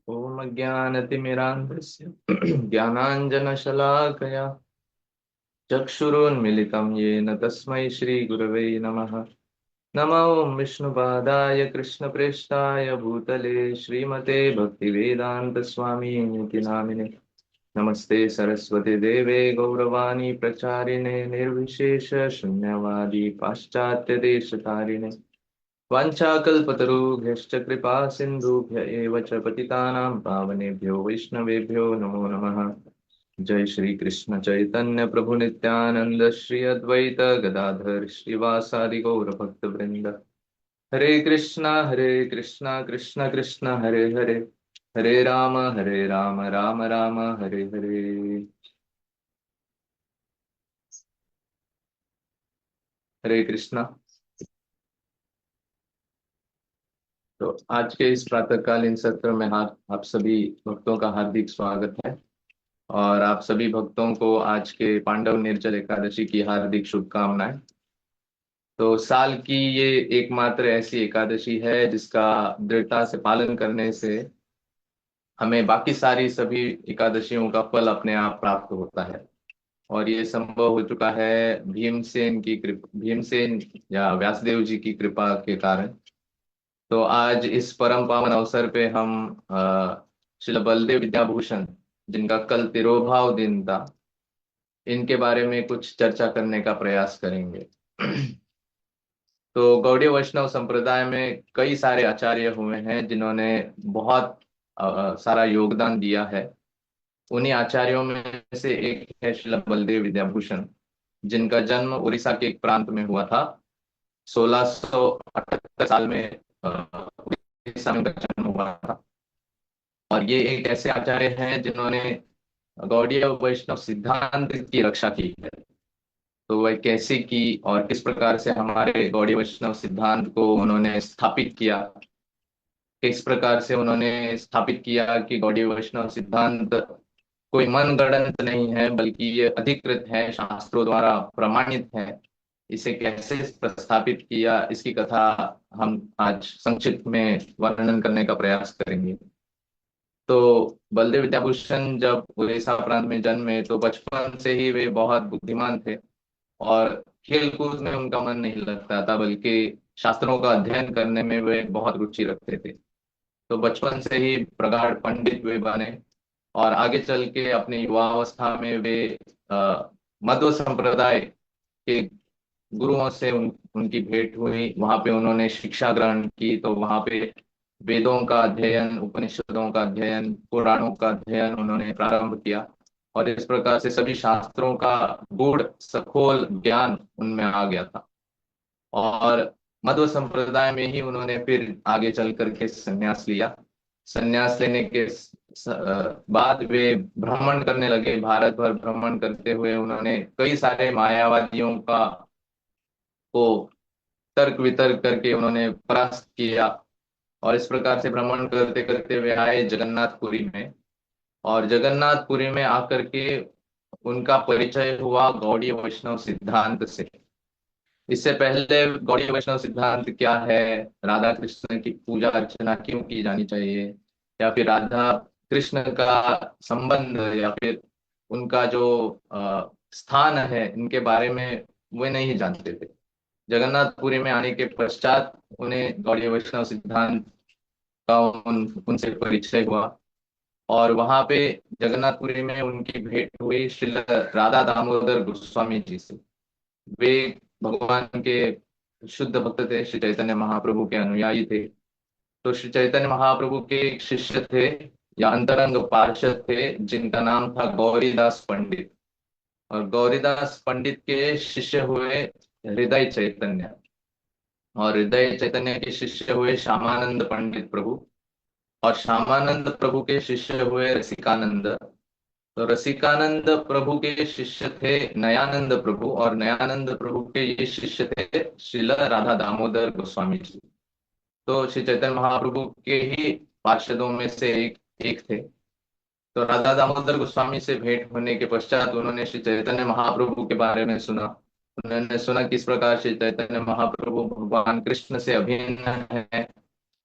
ॐ अज्ञानतिमिरान्धस्य ज्ञानाञ्जनशलाकया चक्षुरुन्मिलितं येन तस्मै श्रीगुरवे नमः। नमो ॐ विष्णुपादाय कृष्णप्रेष्ठाय भूतले श्रीमते भक्तिवेदान्तस्वामिनिति नामिने। नमस्ते सरस्वती देवे गौरवाणी प्रचारिणे निर्विशेष शून्यवादी पाश्चात्य देशतारिणे वाञ्छाकल्पतरुभ्यश्च कृपा सिन्धुभ्य एव च पतितानां पावनेभ्यो वैष्णवेभ्यो नमो नमः। जय श्री कृष्ण चैतन्य प्रभु नित्यानंद श्री अद्वैत गदाधर श्रीवासादि गौर भक्त वृंद। हरे कृष्णा कृष्ण कृष्ण हरे हरे, हरे राम राम राम हरे हरे। हरे कृष्णा। तो आज के इस प्रातःकालीन सत्र में आप सभी भक्तों का हार्दिक स्वागत है। और आप सभी भक्तों को आज के पांडव निर्जल एकादशी की हार्दिक शुभकामनाएं। तो साल की ये एकमात्र ऐसी एकादशी है जिसका दृढ़ता से पालन करने से हमें बाकी सारी सभी एकादशियों का फल अपने आप प्राप्त होता है। और ये संभव हो चुका है भीमसेन या व्यासदेव जी की कृपा के कारण। तो आज इस परम पावन अवसर पे हम श्रील बलदेव विद्याभूषण, जिनका कल तिरोभाव दिन था, इनके बारे में कुछ चर्चा करने का प्रयास करेंगे। तो गौड़ीय वैष्णव संप्रदाय में कई सारे आचार्य हुए हैं जिन्होंने बहुत सारा योगदान दिया है। उन्हीं आचार्यों में से एक है श्रील बलदेव विद्याभूषण, जिनका जन्म उड़ीसा के एक प्रांत में हुआ था। 1678 साल में उड़ीसा में उनका जन्म हुआ था। और ये एक ऐसे आचार्य हैं जिन्होंने गौड़ीय वैष्णव सिद्धांत की रक्षा की है। तो वह कैसे की और किस प्रकार से हमारे गौड़ीय वैष्णव सिद्धांत को उन्होंने स्थापित किया, किस प्रकार से उन्होंने स्थापित किया कि गौड़ीय वैष्णव सिद्धांत कोई मनगढ़ंत नहीं है बल्कि ये अधिकृत है, शास्त्रों द्वारा प्रमाणित है, इसे कैसे प्रस्थापित किया, इसकी कथा हम आज संक्षिप्त में वर्णन करने का प्रयास करेंगे। तो बलदेव विद्याभूषण जब उड़ीसा प्रांत में जन्मे तो बचपन से ही वे बहुत बुद्धिमान थे। और खेल कूद में उनका मन नहीं लगता था, बल्कि शास्त्रों का अध्ययन करने में वे बहुत रुचि रखते थे। तो बचपन से ही प्रगाढ़ पंडित वे बने। और आगे चल के अपनी युवावस्था में वे मध्व संप्रदाय के गुरुओं से उनकी भेंट हुई। वहां पे उन्होंने शिक्षा ग्रहण की। तो वहां पे वेदों का अध्ययन, उपनिषदों का अध्ययन, पुराणों का अध्ययन उन्होंने प्रारंभ किया। और इस प्रकार से सभी शास्त्रों का गूढ़ सखोल ज्ञान उनमें आ गया था। और मध्व संप्रदाय में ही उन्होंने फिर आगे चल करके संन्यास लिया। संन्यास लेने के बाद वे भ्रमण करने लगे। भारत भर भ्रमण करते हुए उन्होंने कई सारे मायावादियों का को तर्क वितर्क करके उन्होंने परास्त किया। और इस प्रकार से भ्रमण करते करते वे आए जगन्नाथपुरी में। और जगन्नाथपुरी में आकर के उनका परिचय हुआ गौड़ीय वैष्णव सिद्धांत से। इससे पहले गौड़ीय वैष्णव सिद्धांत क्या है, राधा कृष्ण की पूजा अर्चना क्यों की जानी चाहिए, या फिर राधा कृष्ण का संबंध, या फिर उनका जो स्थान है, इनके बारे में वे नहीं जानते थे। जगन्नाथपुरी में आने के पश्चात उन्हें गौड़ीय वैष्णव सिद्धांत का उनसे परिचय हुआ। और वहां पे जगन्नाथपुरी में उनकी भेंट हुई श्री राधा दामोदर गोस्वामी जी से। वे भगवान के शुद्ध भक्त थे, श्री चैतन्य महाप्रभु के अनुयायी थे। तो श्री चैतन्य महाप्रभु के एक शिष्य थे या अंतरंग पार्षद थे, जिनका नाम था गौरीदास पंडित। और गौरीदास पंडित के शिष्य हुए हृदय चैतन्य। और हृदय चैतन्य के शिष्य हुए श्यामानंद पंडित प्रभु। और श्यामानंद प्रभु के शिष्य हुए रसिकानंद। तो रसिकानंद प्रभु के शिष्य थे नयानंद प्रभु। और नयानंद प्रभु के ये शिष्य थे श्रील राधा दामोदर गोस्वामी जी। तो श्री चैतन्य महाप्रभु के ही पार्षदों में से एक थे। तो राधा दामोदर गोस्वामी से भेंट होने के पश्चात उन्होंने श्री चैतन्य महाप्रभु के बारे में सुना। उन्होंने सुना किस प्रकार श्री चैतन्य महाप्रभु भगवान कृष्ण से अभिन्न है।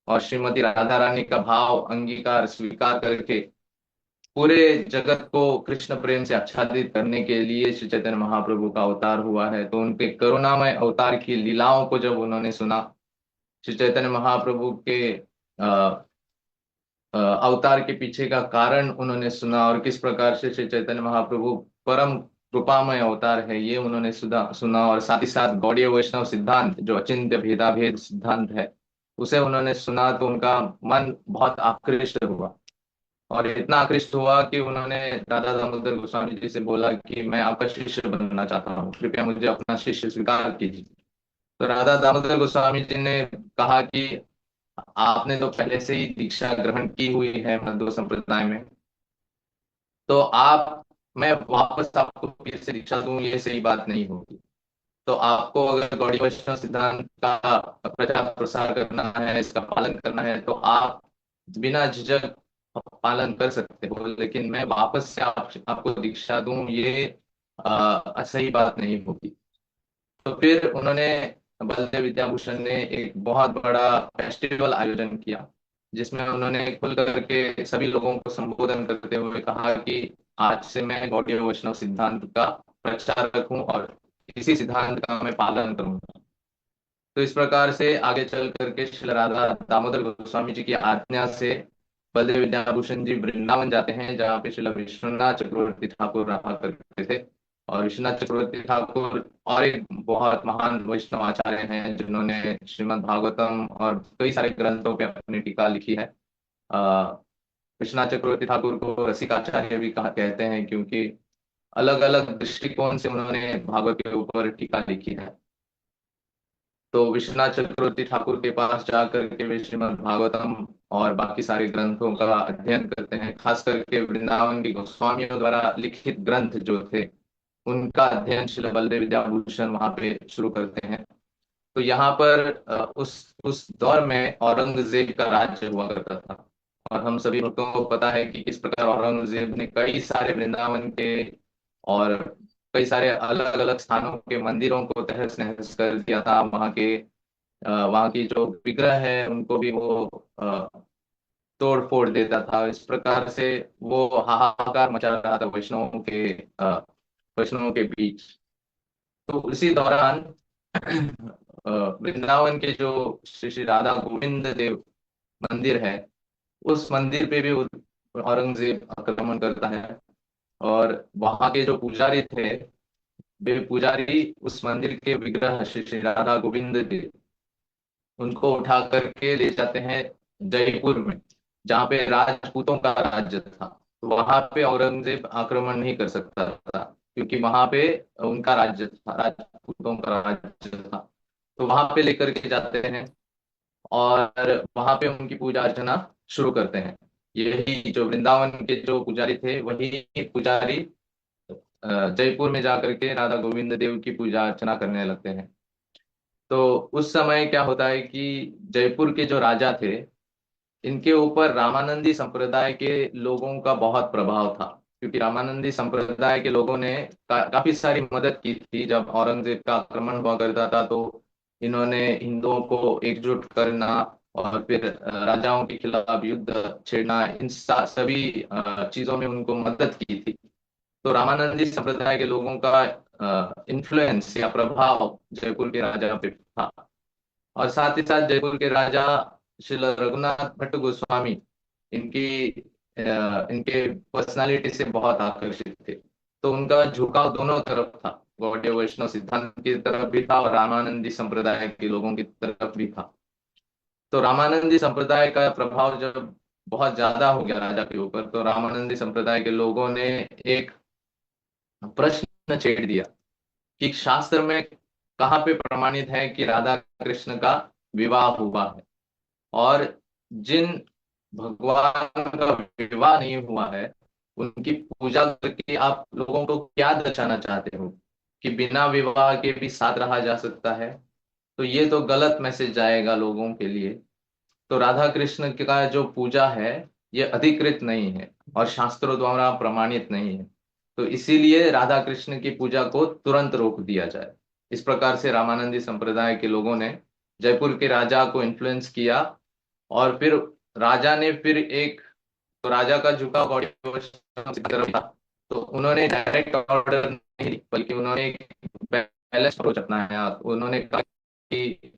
और श्रीमती राधा रानी का भाव अंगीकार स्वीकार करके पूरे जगत को कृष्ण प्रेम से आच्छादित करने के लिए श्री चैतन्य महाप्रभु का अवतार हुआ है। तो उनके करुणामय अवतार की लीलाओं को जब उन्होंने सुना, श्री चैतन्य महाप्रभु के अवतार के पीछे का कारण उन्होंने सुना, और किस प्रकार से श्री चैतन्य महाप्रभु परम कृपामय अवतार है ये उन्होंने सुना, और साथ ही साथ गौड़ीय वैष्णव सिद्धांत जो अचिंत्य भेदाभेद सिद्धांत है उसे उन्होंने सुना, तो उनका मन बहुत आकृष्ट हुआ। और इतना आकृष्ट हुआ कि उन्होंने राधा दामोदर गोस्वामी जी से बोला कि मैं आपका शिष्य बनना चाहता हूँ, कृपया मुझे अपना शिष्य स्वीकार कीजिए। तो राधा दामोदर गोस्वामी जी ने कहा कि आपने तो पहले से ही दीक्षा ग्रहण की हुई है मध्व संप्रदाय में, तो आप मैं वापस आपको फिर से दीक्षा दूं ये सही बात नहीं होगी। तो आपको अगर गौड़ी वैष्णव सिद्धांत का प्रचार प्रसार करना है, इसका पालन करना है, तो आप बिना झिझक पालन कर सकते हो, लेकिन मैं वापस से आपको दीक्षा दूं ये सही बात नहीं होगी। तो फिर उन्होंने बलदेव विद्याभूषण ने एक बहुत बड़ा फेस्टिवल आयोजन किया, जिसमें उन्होंने खुल करके सभी लोगों को संबोधन करते हुए कहा कि आज से मैं गौड़ीय वैष्णव सिद्धांत का प्रचारक हूँ और इसी सिद्धांत का मैं पालन करूंगा। तो इस प्रकार से आगे चल करके श्री राधा दामोदर गोस्वामी जी की आज्ञा से बलदेव विद्याभूषण जी वृंदावन जाते हैं, जहाँ पे श्रील विश्वनाथ चक्रवर्ती ठाकुर रहा करते थे। और विश्वनाथ चक्रवर्ती ठाकुर और एक बहुत महान वैष्णव आचार्य हैं जिन्होंने श्रीमद् भागवतम और कई सारे ग्रंथों पे अपनी टीका लिखी है। अ, विश्वनाथ चक्रवर्ती ठाकुर को रसिकाचार्य भी कहा कहते हैं, क्योंकि अलग अलग दृष्टिकोण से उन्होंने भागवत के ऊपर टीका लिखी है। तो विश्वनाथ चक्रवर्ती ठाकुर के पास जाकर के वे श्रीमद् भागवतम और बाकी सारे ग्रंथों का अध्ययन करते हैं, खास करके वृंदावन के गोस्वामियों द्वारा लिखित ग्रंथ जो थे उनका अध्ययन श्री बलदेव विद्याभूषण वहां पे शुरू करते हैं। तो यहाँ पर उस दौर में औरंगजेब का राज्य हुआ करता था, और हम सभी भक्तों को पता है कि किस प्रकार औरंगजेब ने कई सारे वृंदावन के और कई सारे अलग अलग स्थानों के मंदिरों को तहस नहस कर दिया था। वहाँ की जो विग्रह है उनको भी वो तोड़ फोड़ देता था। इस प्रकार से वो हाहाकार मचा रहा था वैष्णवों के बीच। तो उसी दौरान वृंदावन के जो श्री श्री राधा गोविंद देव मंदिर है, उस मंदिर पे भी औरंगजेब आक्रमण करता है। और वहां के जो पुजारी थे, वे पुजारी उस मंदिर के विग्रह श्री श्री राधा गोविंद देव उनको उठा करके ले जाते हैं जयपुर में, जहाँ पे राजपूतों का राज्य था। तो वहां पे औरंगजेब आक्रमण नहीं कर सकता था, क्योंकि वहां पे उनका राज्य था, राजपूतों का राज्य था। तो वहां पे लेकर के जाते हैं और वहां पे उनकी पूजा अर्चना शुरू करते हैं। यही जो वृंदावन के जो पुजारी थे वही पुजारी जयपुर में जाकर के राधा गोविंद देव की पूजा अर्चना करने लगते हैं। तो उस समय क्या होता है कि जयपुर के जो राजा थे, इनके ऊपर रामानंदी संप्रदाय के लोगों का बहुत प्रभाव था, क्योंकि रामानंदी संप्रदाय के लोगों ने काफी सारी मदद की थी। जब औरंगजेब का आक्रमण हुआ करता था तो इन्होंने हिंदुओं को एकजुट करना और फिर राजाओं के खिलाफ युद्ध छेड़ना, इन सभी चीजों में उनको मदद की थी। तो रामानंदी संप्रदाय के लोगों का इन्फ्लुएंस या प्रभाव जयपुर के राजा पे था। और साथ ही साथ जयपुर के राजा श्री रघुनाथ भट्ट गोस्वामी इनकी इनके पर्सनालिटी से बहुत आकर्षित थे। तो उनका झुकाव दोनों तरफ था, गौड़ीय वैष्णव सिद्धांत की तरफ भी था और रामानंदी संप्रदाय के लोगों की तरफ भी था। तो रामानंदी संप्रदाय का प्रभाव जब बहुत ज्यादा हो गया राजा के ऊपर, तो रामानंदी संप्रदाय के लोगों ने एक प्रश्न छेड़ दिया कि शास्त्र में कहाँ पे प्रमाणित है कि राधा कृष्ण का विवाह हुआ है, और जिन भगवान का विवाह नहीं हुआ है उनकी पूजा करके आप लोगों को क्या दर्शाना चाहते हो कि बिना विवाह के भी साथ रहा जा सकता है। तो ये तो गलत मैसेज जाएगा लोगों के लिए। तो राधा कृष्ण का जो पूजा है ये अधिकृत नहीं है और शास्त्रों द्वारा प्रमाणित नहीं है। तो इसीलिए राधा कृष्ण की पूजा को तुरंत रोक दिया जाए। इस प्रकार से रामानंदी संप्रदाय के लोगों ने जयपुर के राजा को इन्फ्लुएंस किया और फिर राजा ने फिर एक, तो राजा का झुकाव गौड़ीय वैष्णव की तरफ था। तो उन्होंने डायरेक्ट ऑर्डर नहीं दी, बल्कि उन्होंने एक बैलेंस अप्रोच अपनाया। उन्होंने कहा कि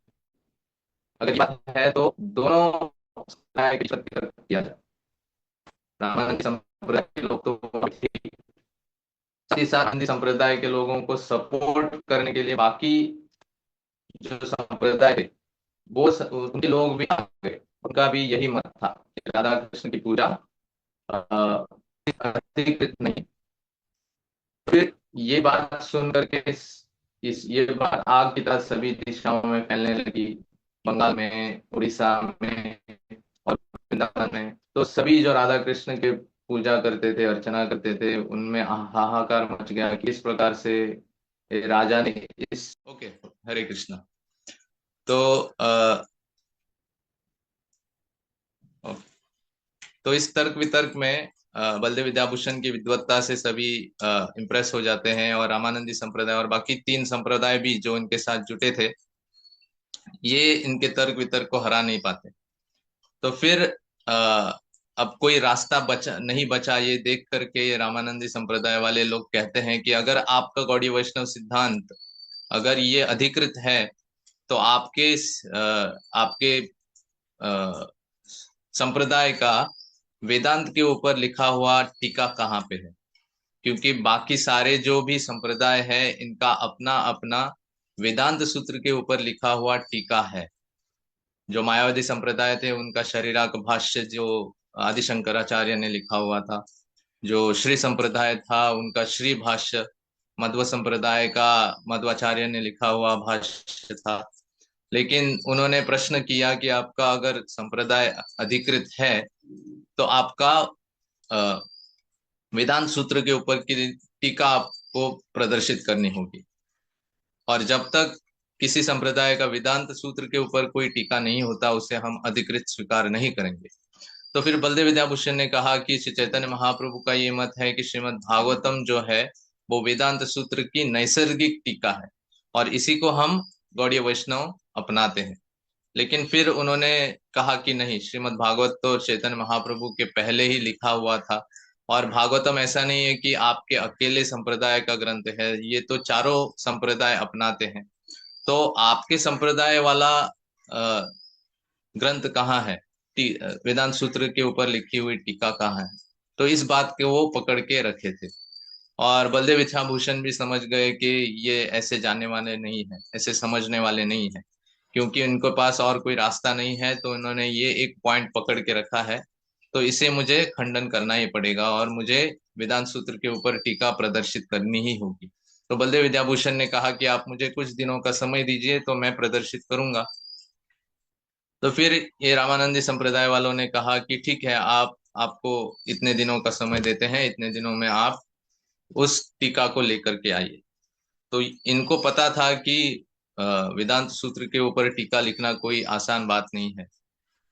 अगर ये बात है तो दोनों समुदाय की तरफ किया जाए। रामानंद संप्रदाय के लोग तो थे, साथ ही साथ हिंदी संप्रदाय के लोगों को सपोर्ट करने के लिए बाकी जो संप्रदाय थे उनके लोग भी आ गए। उनका भी यही मत था कि राधा कृष्ण की पूजा अ, अधिकृत नहीं। फिर ये बात सुन करके इस ये बात आग की तरह सभी दिशाओं में फैलने लगी। बंगाल में, उड़ीसा में और वृंदावन में, तो सभी जो राधा कृष्ण के पूजा करते थे, अर्चना करते थे, उनमें हाहाकार मच गया कि इस प्रकार से राजा ने इस। ओके, हरे कृष्णा। तो तो इस तर्क वितर्क में बलदेव विद्याभूषण की विद्वत्ता से सभी इम्प्रेस हो जाते हैं, और रामानंदी संप्रदाय और बाकी तीन संप्रदाय भी जो इनके साथ जुटे थे, ये इनके तर्क वितर्क को हरा नहीं पाते। तो फिर अब कोई रास्ता बचा नहीं बचा, ये देख करके ये रामानंदी संप्रदाय वाले लोग कहते हैं कि अगर आपका गौड़ीय वैष्णव सिद्धांत अगर ये अधिकृत है, तो आपके संप्रदाय का वेदांत के ऊपर लिखा हुआ टीका कहाँ पे है? क्योंकि बाकी सारे जो भी संप्रदाय है, इनका अपना अपना वेदांत सूत्र के ऊपर लिखा हुआ टीका है। जो मायावादी संप्रदाय थे, उनका शरीराक भाष्य जो आदि शंकराचार्य ने लिखा हुआ था। जो श्री संप्रदाय था, उनका श्री भाष्य। मध्व संप्रदाय का मध्वाचार्य ने लिखा हुआ भाष्य था। लेकिन उन्होंने प्रश्न किया कि आपका अगर संप्रदाय अधिकृत है, तो आपका वेदांत सूत्र के ऊपर की टीका आपको प्रदर्शित करनी होगी। और जब तक किसी संप्रदाय का वेदांत सूत्र के ऊपर कोई टीका नहीं होता, उसे हम अधिकृत स्वीकार नहीं करेंगे। तो फिर बलदेव विद्याभूषण ने कहा कि श्री चैतन्य महाप्रभु का ये मत है कि श्रीमद् भागवतम जो है वो वेदांत सूत्र की नैसर्गिक टीका है, और इसी को हम गौड़ीय वैष्णव अपनाते हैं। लेकिन फिर उन्होंने कहा कि नहीं, श्रीमद् भागवत तो चैतन्य महाप्रभु के पहले ही लिखा हुआ था, और भागवतम ऐसा नहीं है कि आपके अकेले संप्रदाय का ग्रंथ है, ये तो चारों संप्रदाय अपनाते हैं। तो आपके संप्रदाय वाला ग्रंथ कहाँ है? वेदांत सूत्र के ऊपर लिखी हुई टीका कहाँ है? तो इस बात के वो पकड़ के रखे थे। और बलदेव विद्याभूषण भी समझ गए कि ये ऐसे जानने वाले नहीं है, ऐसे समझने वाले नहीं है, क्योंकि उनके पास और कोई रास्ता नहीं है। तो उन्होंने ये एक पॉइंट पकड़ के रखा है, तो इसे मुझे खंडन करना ही पड़ेगा, और मुझे वेदांत सूत्र के ऊपर टीका प्रदर्शित करनी ही होगी। तो बलदेव विद्याभूषण ने कहा कि आप मुझे कुछ दिनों का समय दीजिए, तो मैं प्रदर्शित करूंगा। तो फिर ये रामानंदी संप्रदाय वालों ने कहा कि ठीक है, आपको इतने दिनों का समय देते हैं, इतने दिनों में आप उस टीका को लेकर के आइए। तो इनको पता था कि वेदांत सूत्र के ऊपर टीका लिखना कोई आसान बात नहीं है।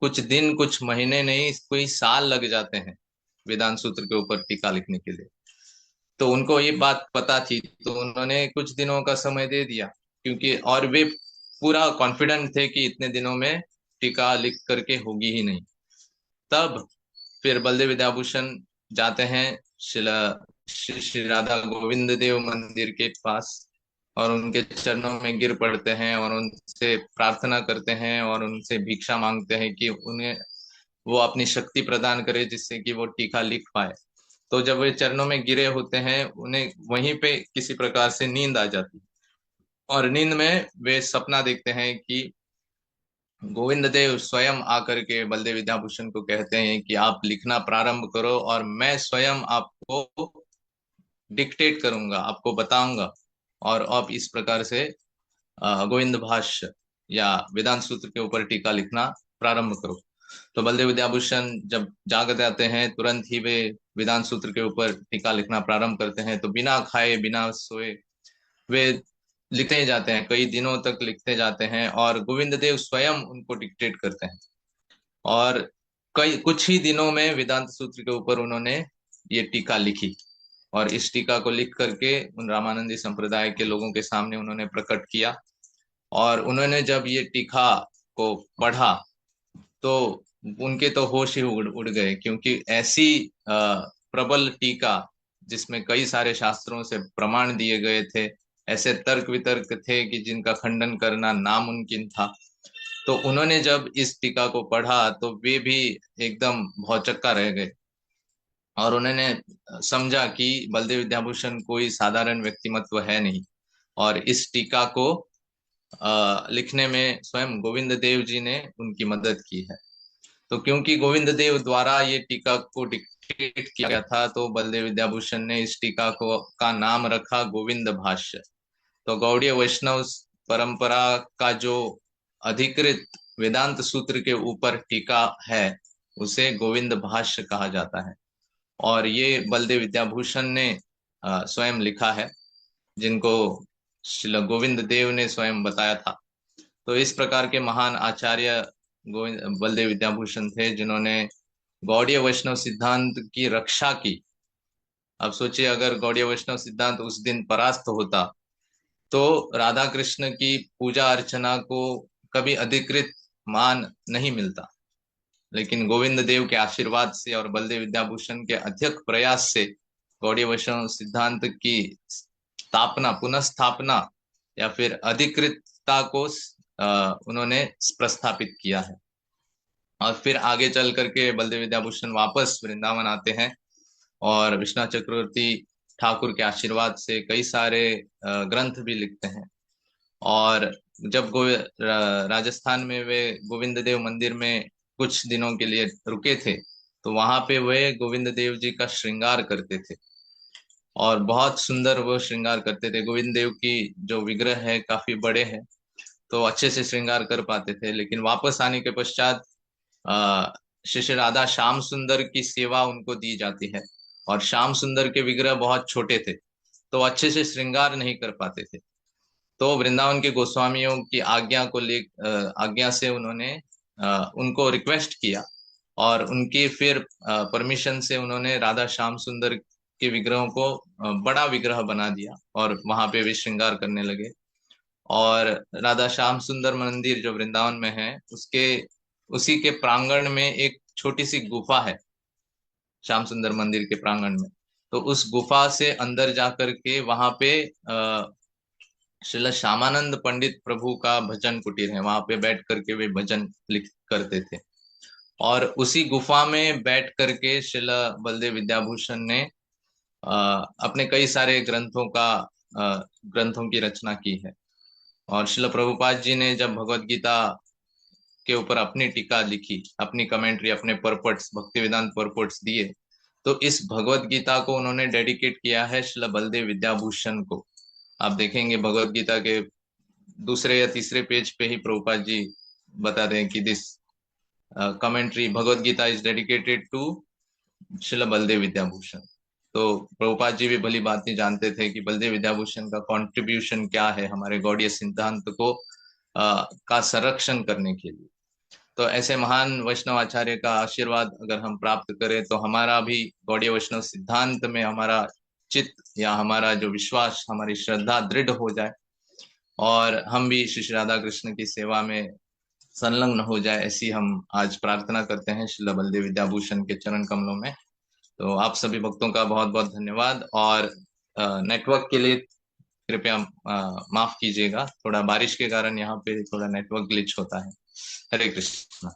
कुछ दिन, कुछ महीने नहीं, कोई साल लग जाते हैं वेदांत सूत्र के ऊपर टीका लिखने के लिए। तो उनको ये बात पता थी, तो उन्होंने कुछ दिनों का समय दे दिया, क्योंकि और वे पूरा कॉन्फिडेंट थे कि इतने दिनों में टीका लिख करके होगी ही नहीं। तब फिर बलदेव विद्याभूषण जाते हैं श्री राधा गोविंद देव मंदिर के पास, और उनके चरणों में गिर पड़ते हैं, और उनसे प्रार्थना करते हैं, और उनसे भिक्षा मांगते हैं कि उन्हें वो अपनी शक्ति प्रदान करे, जिससे कि वो टीका लिख पाए। तो जब वे चरणों में गिरे होते हैं, उन्हें वहीं पे किसी प्रकार से नींद आ जाती है, और नींद में वे सपना देखते हैं कि गोविंद देव स्वयं आकर के बलदेव विद्याभूषण को कहते हैं कि आप लिखना प्रारंभ करो, और मैं स्वयं आपको डिक्टेट करूंगा, आपको बताऊंगा, और आप इस प्रकार से गोविंद भाष्य या वेदांत सूत्र के ऊपर टीका लिखना प्रारंभ करो। तो बलदेव विद्याभूषण जब जाग जाते हैं, तुरंत ही वे वेदांत सूत्र के ऊपर टीका लिखना प्रारंभ करते हैं। तो बिना खाए बिना सोए वे लिखते जाते हैं, कई दिनों तक लिखते जाते हैं, और गोविंद देव स्वयं उनको डिक्टेट करते हैं। और कई कुछ ही दिनों में वेदांत सूत्र के ऊपर उन्होंने ये टीका लिखी, और इस टीका को लिख करके उन रामानंदी संप्रदाय के लोगों के सामने उन्होंने प्रकट किया। और उन्होंने जब ये टीका को पढ़ा, तो उनके तो होश ही उड़ गए, क्योंकि ऐसी प्रबल टीका जिसमें कई सारे शास्त्रों से प्रमाण दिए गए थे, ऐसे तर्क वितर्क थे कि जिनका खंडन करना नामुमकिन था। तो उन्होंने जब इस टीका को पढ़ा तो वे भी एकदम भौचक्का रह गए, और उन्होंने समझा कि बलदेव विद्याभूषण कोई साधारण व्यक्तिमत्व है नहीं। और इस टीका को लिखने में स्वयं गोविंद देव जी ने उनकी मदद की है। तो क्योंकि गोविंद देव द्वारा ये टीका को डिक्टेट किया गया था, तो बलदेव विद्याभूषण ने इस टीका को का नाम रखा गोविंद भाष्य। तो गौड़ीय वैष्णव परंपरा का जो अधिकृत वेदांत सूत्र के ऊपर टीका है, उसे गोविंद भाष्य कहा जाता है। और ये बलदेव विद्याभूषण ने स्वयं लिखा है, जिनको श्रील गोविंद देव ने स्वयं बताया था। तो इस प्रकार के महान आचार्य गोविंद बलदेव विद्याभूषण थे, जिन्होंने गौड़ीय वैष्णव सिद्धांत की रक्षा की। अब सोचिए, अगर गौड़ीय वैष्णव सिद्धांत उस दिन परास्त होता, तो राधा कृष्ण की पूजा अर्चना को कभी अधिकृत मान नहीं मिलता। लेकिन गोविंद देव के आशीर्वाद से और बलदेव विद्याभूषण के अथक प्रयास से गौड़ीय वैष्णव सिद्धांत की स्थापना, पुनः स्थापना या फिर अधिकृतता को उन्होंने प्रस्थापित किया है। और फिर आगे चल करके बलदेव विद्याभूषण वापस वृंदावन आते हैं, और विश्वनाथ चक्रवर्ती ठाकुर के आशीर्वाद से कई सारे ग्रंथ भी लिखते हैं। और जब राजस्थान में वे गोविंद देव मंदिर में कुछ दिनों के लिए रुके थे, तो वहां पे वे गोविंद देव जी का श्रृंगार करते थे, और बहुत सुंदर वो श्रृंगार करते थे। गोविंद देव की जो विग्रह है काफी बड़े हैं, तो अच्छे से श्रृंगार कर पाते थे। लेकिन वापस आने के पश्चात श्री श्री राधा श्याम सुंदर की सेवा उनको दी जाती है, और श्याम सुंदर के विग्रह बहुत छोटे थे, तो अच्छे से श्रृंगार नहीं कर पाते थे। तो वृंदावन के गोस्वामियों की आज्ञा से उन्होंने उनको रिक्वेस्ट किया, और उनकी फिर परमिशन से उन्होंने राधा श्याम सुंदर के विग्रहों को बड़ा विग्रह बना दिया, और वहां पे भी श्रृंगार करने लगे। और राधा श्याम सुंदर मंदिर जो वृंदावन में है, उसके उसी के प्रांगण में एक छोटी सी गुफा है, श्याम सुंदर मंदिर के प्रांगण में। तो उस गुफा से अंदर जाकर के वहां पे श्रील श्यामानंद पंडित प्रभु का भजन कुटीर है, वहां पे बैठ करके वे भजन लिख करते थे। और उसी गुफा में बैठ करके श्रील बलदेव विद्याभूषण ने अपने कई सारे ग्रंथों की रचना की है। और श्रील प्रभुपाद जी ने जब भगवत गीता के ऊपर अपनी टीका लिखी, अपनी कमेंट्री, अपने परपट्स, भक्ति वेदांत परपट्स दिए, तो इस भगवत गीता को उन्होंने डेडिकेट किया है श्रील बलदेव विद्याभूषण को। आप देखेंगे भगवत गीता के दूसरे या तीसरे पेज पे ही प्रभुपाद जी बताते हैं कि this commentary Bhagavad Gita is dedicated to Srila Baladeva Vidyabhushana. तो प्रभुपाद जी भी भली बात नहीं जानते थे कि बलदेव विद्याभूषण का कंट्रीब्यूशन क्या है हमारे गौड़ीय सिद्धांत को का संरक्षण करने के लिए। तो ऐसे महान वैष्णव आचार्य का आशीर्वाद अगर हम प्राप्त करें, तो हमारा भी गौड़ीय वैष्णव सिद्धांत में हमारा चित्त या हमारा जो विश्वास, हमारी श्रद्धा दृढ़ हो जाए, और हम भी श्री श्री राधा कृष्ण की सेवा में संलग्न हो जाए, ऐसी हम आज प्रार्थना करते हैं श्रील बलदेव विद्याभूषण के चरण कमलों में। तो आप सभी भक्तों का बहुत बहुत धन्यवाद। और नेटवर्क के लिए कृपया माफ कीजिएगा, थोड़ा बारिश के कारण यहाँ पे थोड़ा नेटवर्क ग्लिच होता है। हरे कृष्ण।